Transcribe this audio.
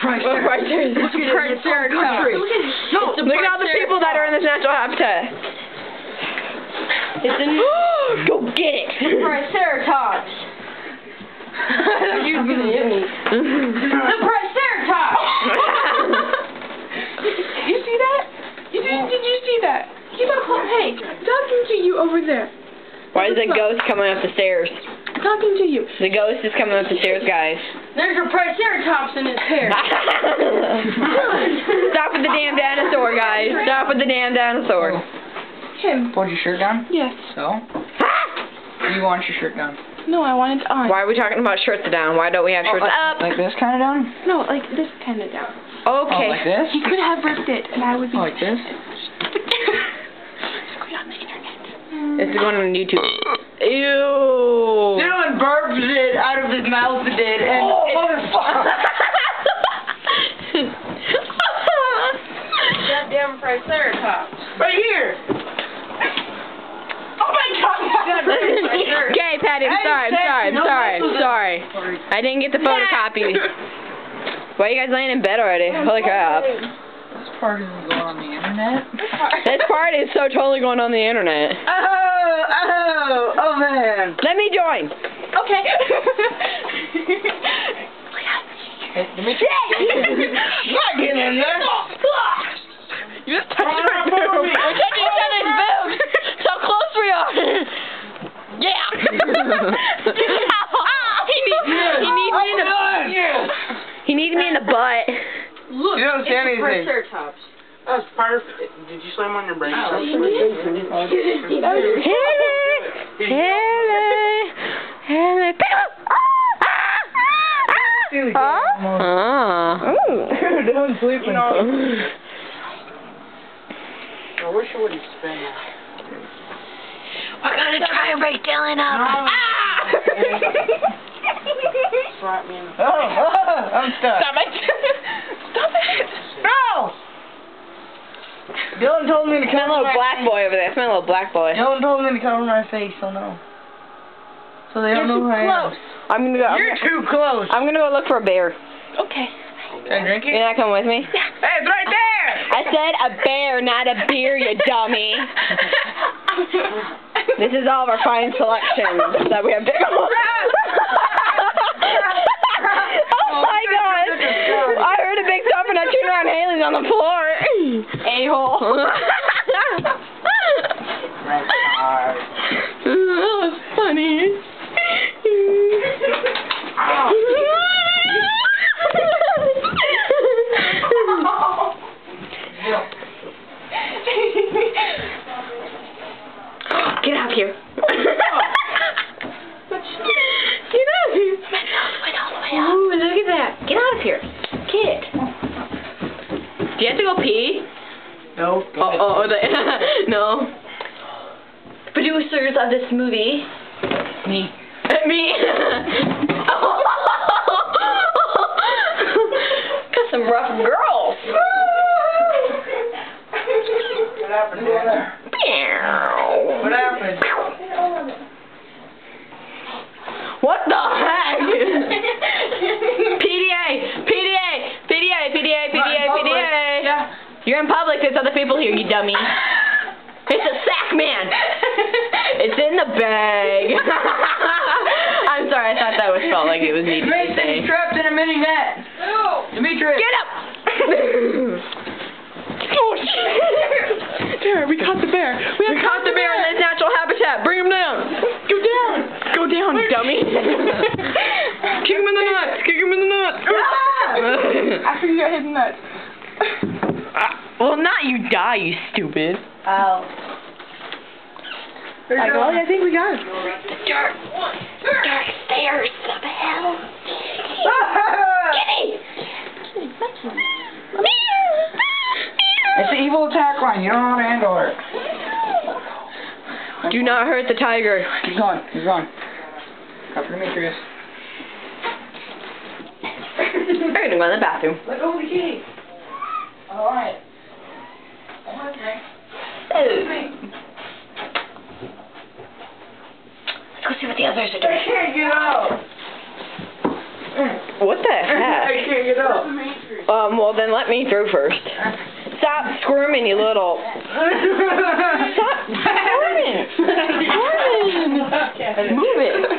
Triceratops. Look at Triceratops. Look at all the people that are in this natural habitat. It's in. Go get it. Triceratops. You're gonna hit me. The Triceratops. You see that? Did you see that? He's hey, talking to you over there. Why is the ghost coming up the stairs? Talking to you. The ghost is coming up the stairs, guys. There's a Triceratops in his hair. Stop with the damn dinosaur, guys. Stop with the damn dinosaur. Him. Pulled your shirt down? Yes. So? You want your shirt down? No, I want it on. Why are we talking about shirts down? Why don't we have shirts up? Like this kind of down? No, like this kind of down. Okay. Oh, like this? He could have ripped it, and I would be. Oh, like this? This is going on YouTube. Ew. Dylan burps it out of his mouth it did, and motherfucker! Goddamn Triceratops. Right here! Oh my god! Okay, Patty, I'm sorry. I didn't get the photocopy. Why are you guys laying in bed already? Holy crap. This part isn't going on the internet. This part is so totally going on the internet. Oh man! Let me join. Okay. Hey, let me not getting in there. You just touched my boob. We're touching each other's boobs. So close we are. Yeah. He needs me in the butt. Look, You don't see anything. Triceratops. That's perfect. Did you slam on your brain? Dylan's sleeping. I wish I wouldn't spin that. We're gonna try and break Dylan up. Slap me in the I'm stuck. Stop it. Stop it. No! Dylan told me to It's my cover little my black face. boy over there. It's my little black boy. Dylan told me to cover my face, so no. So they don't know who I am. I'm gonna go. You're too close. I'm gonna go look for a bear. Okay. Can I drink it? You're not coming with me? Hey, it's right there! I said a bear, not a beer, you dummy. This is all of our fine selections that we have picked. Oh my god! I heard a big thump and I turned around, Haley's on the floor. A-hole. That was funny. Get out of here. Get out of here. Ooh, look at that. Get out of here. Kid. Do you have to go pee? No. No. Producers of this movie. Me. Me. Got some rough girls. What happened there? What happened? What the heck? PDA. Yeah. You're in public. There's other people here, you dummy. It's a sack man. It's in the bag. I'm sorry. I thought that was felt like it was needed to say. He's trapped in a mini net. Demetrius. Get up. Oh shit. There, we caught the bear. We caught the bear in his natural habitat. Bring him down. Go down. Go down, dummy. Kick him in the nuts. Kick him in the nuts. After you got hit in the nuts. Well, not you die, you stupid. Ow. I think we got it. The dark stairs of hell. Kitty! It's an evil attack line. You don't know how to handle her. Do not hurt the tiger. He's gone. He's gone. After Demetrius. I'm gonna go in the bathroom. Let go of the key. Alright. Let's go see what the others are doing. I can't get out. What the heck? I can't get up. Well then let me through first. Stop squirming, you little... Stop squirming! Squirming! Move it.